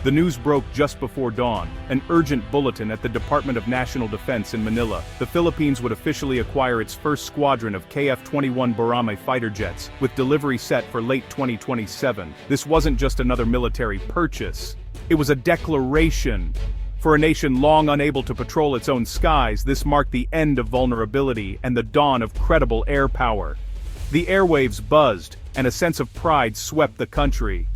The news broke just before dawn, an urgent bulletin at the Department of National Defense in Manila. The Philippines would officially acquire its first squadron of KF-21 Boramae fighter jets, with delivery set for late 2027. This wasn't just another military purchase. It was a declaration. For a nation long unable to patrol its own skies, this marked the end of vulnerability and the dawn of credible air power. The airwaves buzzed, and a sense of pride swept the country.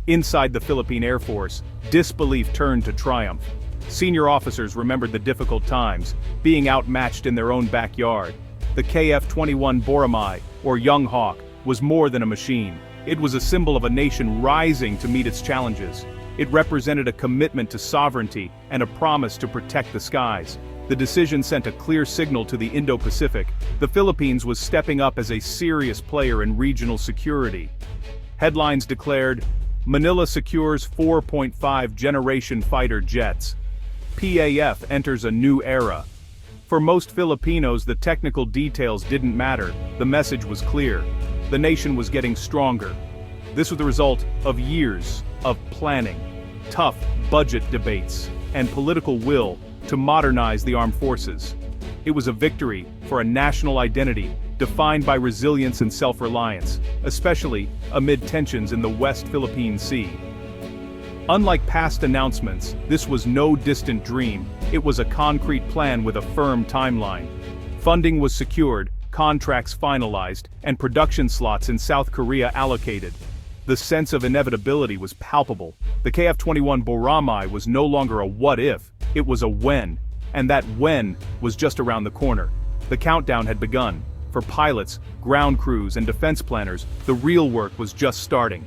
Inside the Philippine Air Force, disbelief turned to triumph. Senior officers remembered the difficult times, being outmatched in their own backyard. The KF-21 Boramae, or Young Hawk, was more than a machine. It was a symbol of a nation rising to meet its challenges. It represented a commitment to sovereignty and a promise to protect the skies. The decision sent a clear signal to the Indo-Pacific. The Philippines was stepping up as a serious player in regional security. Headlines declared, "Manila secures 4.5-generation fighter jets. PAF enters a new era." For most Filipinos, the technical details didn't matter. The message was clear. The nation was getting stronger. This was the result of years of planning, tough budget debates, and political will to modernize the armed forces. It was a victory for a national identity defined by resilience and self-reliance, especially amid tensions in the West Philippine Sea. Unlike past announcements, this was no distant dream. It was a concrete plan with a firm timeline. Funding was secured, contracts finalized, and production slots in South Korea allocated. The sense of inevitability was palpable. The KF-21 Boramae was no longer a what-if, it was a when, and that when was just around the corner. The countdown had begun. For pilots, ground crews, and defense planners, the real work was just starting.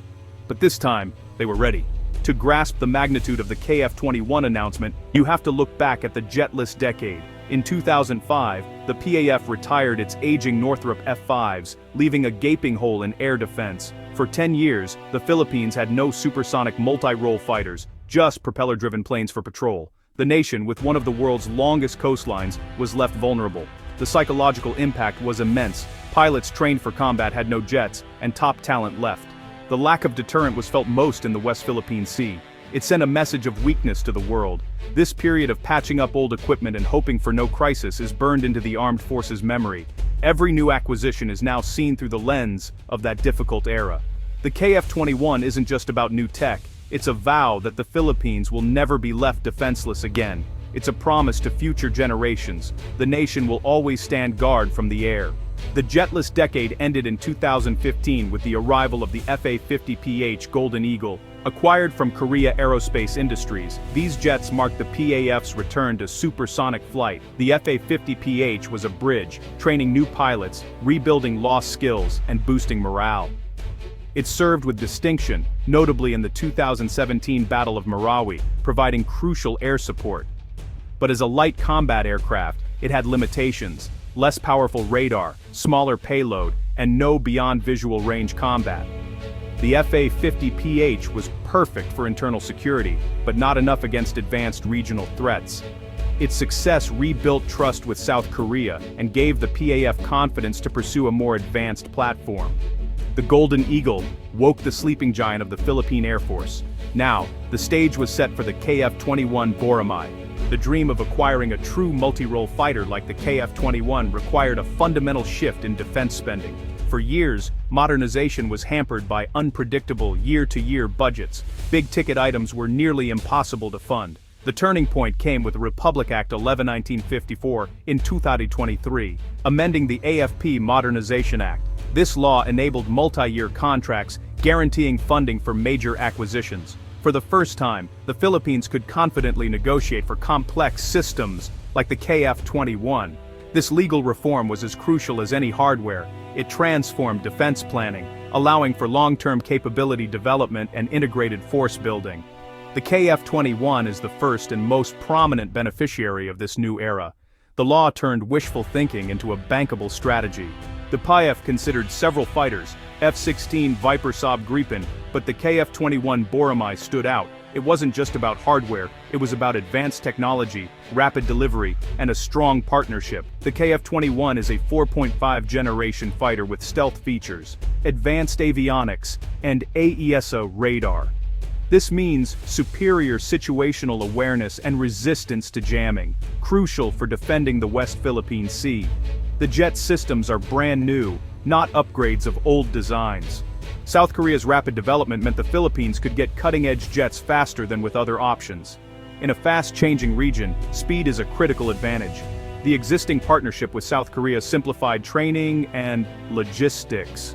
But this time, they were ready. To grasp the magnitude of the KF-21 announcement, you have to look back at the jetless decade. In 2005, the PAF retired its aging Northrop F-5s, leaving a gaping hole in air defense. For 10 years, the Philippines had no supersonic multirole fighters, just propeller-driven planes for patrol. The nation, with one of the world's longest coastlines, was left vulnerable. The psychological impact was immense. Pilots trained for combat had no jets, and top talent left. The lack of deterrent was felt most in the West Philippine Sea. It sent a message of weakness to the world. This period of patching up old equipment and hoping for no crisis is burned into the armed forces' memory. Every new acquisition is now seen through the lens of that difficult era. The KF-21 isn't just about new tech. It's a vow that the Philippines will never be left defenseless again. It's a promise to future generations. The nation will always stand guard from the air. The jetless decade ended in 2015 with the arrival of the FA-50PH Golden Eagle, acquired from Korea Aerospace Industries. These jets marked the PAF's return to supersonic flight. The FA-50PH was a bridge, training new pilots, rebuilding lost skills, and boosting morale. It served with distinction, notably in the 2017 Battle of Marawi, providing crucial air support. But as a light combat aircraft, it had limitations: less powerful radar, smaller payload, and no beyond visual range combat. The FA-50PH was perfect for internal security, but not enough against advanced regional threats. Its success rebuilt trust with South Korea and gave the PAF confidence to pursue a more advanced platform. The Golden Eagle woke the sleeping giant of the Philippine Air Force. Now, the stage was set for the KF-21 Boramae. The dream of acquiring a true multirole fighter like the KF-21 required a fundamental shift in defense spending. For years, modernization was hampered by unpredictable year-to-year budgets. Big-ticket items were nearly impossible to fund. The turning point came with Republic Act 11-1954 in 2023, amending the AFP Modernization Act. This law enabled multi-year contracts, guaranteeing funding for major acquisitions. For the first time, the Philippines could confidently negotiate for complex systems like the KF-21. This legal reform was as crucial as any hardware. It transformed defense planning, allowing for long-term capability development and integrated force building. The KF-21 is the first and most prominent beneficiary of this new era. The law turned wishful thinking into a bankable strategy. The PAF considered several fighters, F-16 Viper Saab Gripen, but the KF-21 Boramae stood out. It wasn't just about hardware, it was about advanced technology, rapid delivery, and a strong partnership. The KF-21 is a 4.5 generation fighter with stealth features, advanced avionics, and AESA radar. This means superior situational awareness and resistance to jamming, crucial for defending the West Philippine Sea. The jet systems are brand new, not upgrades of old designs. South Korea's rapid development meant the Philippines could get cutting-edge jets faster than with other options. In a fast-changing region, speed is a critical advantage. The existing partnership with South Korea simplified training and logistics.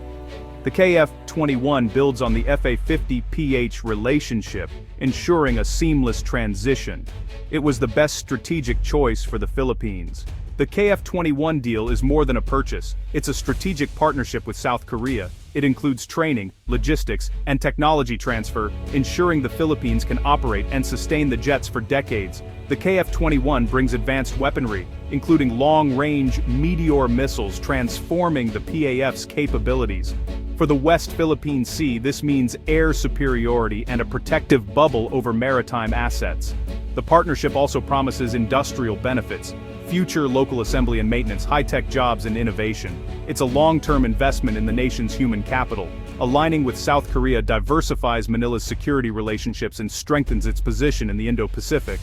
The KF-21 builds on the FA-50PH relationship, ensuring a seamless transition. It was the best strategic choice for the Philippines. The KF-21 deal is more than a purchase. It's a strategic partnership with South Korea. It includes training, logistics, and technology transfer, ensuring the Philippines can operate and sustain the jets for decades. The KF-21 brings advanced weaponry, including long-range Meteor missiles, transforming the PAF's capabilities. For the West Philippine Sea, this means air superiority and a protective bubble over maritime assets. The partnership also promises industrial benefits, future local assembly and maintenance, high-tech jobs and innovation. It's a long-term investment in the nation's human capital. Aligning with South Korea diversifies Manila's security relationships and strengthens its position in the Indo-Pacific.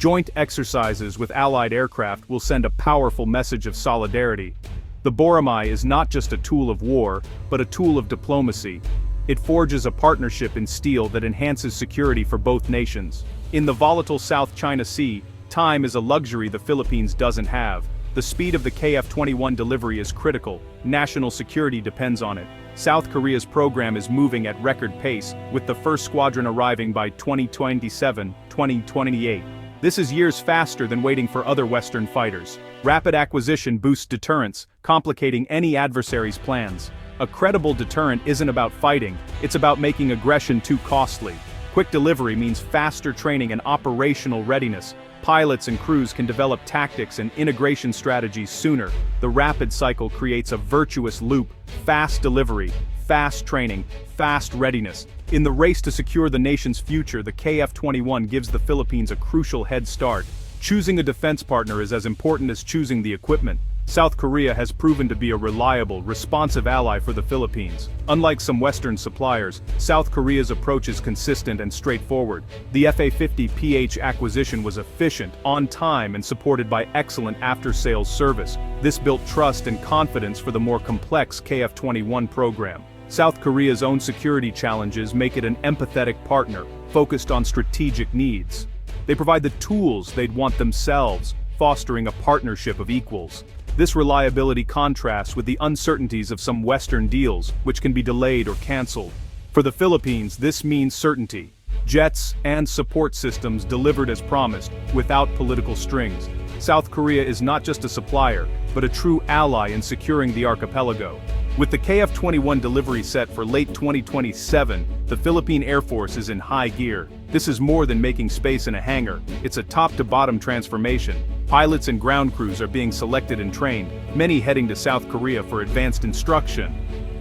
Joint exercises with allied aircraft will send a powerful message of solidarity. The Boramae is not just a tool of war, but a tool of diplomacy. It forges a partnership in steel that enhances security for both nations. In the volatile South China Sea, time is a luxury the Philippines doesn't have. The speed of the KF-21 delivery is critical. National security depends on it. South Korea's program is moving at record pace, with the first squadron arriving by 2027-2028. This is years faster than waiting for other Western fighters. Rapid acquisition boosts deterrence, complicating any adversary's plans. A credible deterrent isn't about fighting, it's about making aggression too costly. Quick delivery means faster training and operational readiness. Pilots and crews can develop tactics and integration strategies sooner. The rapid cycle creates a virtuous loop: fast delivery, fast training, fast readiness. In the race to secure the nation's future, the KF-21 gives the Philippines a crucial head start. Choosing a defense partner is as important as choosing the equipment. South Korea has proven to be a reliable, responsive ally for the Philippines. Unlike some Western suppliers, South Korea's approach is consistent and straightforward. The FA-50PH acquisition was efficient, on time, and supported by excellent after-sales service. This built trust and confidence for the more complex KF-21 program. South Korea's own security challenges make it an empathetic partner, focused on strategic needs. They provide the tools they'd want themselves, fostering a partnership of equals. This reliability contrasts with the uncertainties of some Western deals, which can be delayed or canceled. For the Philippines, this means certainty. Jets and support systems delivered as promised, without political strings. South Korea is not just a supplier, but a true ally in securing the archipelago. With the KF-21 delivery set for late 2027, the Philippine Air Force is in high gear. This is more than making space in a hangar, it's a top-to-bottom transformation. Pilots and ground crews are being selected and trained, many heading to South Korea for advanced instruction.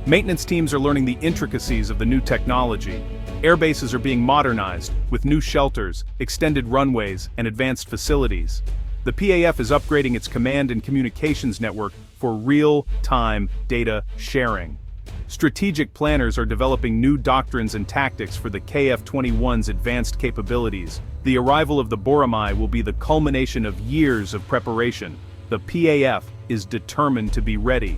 Maintenance teams are learning the intricacies of the new technology. Air bases are being modernized, with new shelters, extended runways, and advanced facilities. The PAF is upgrading its command and communications network for real-time data sharing. Strategic planners are developing new doctrines and tactics for the KF-21's advanced capabilities. The arrival of the Boramae will be the culmination of years of preparation. The PAF is determined to be ready.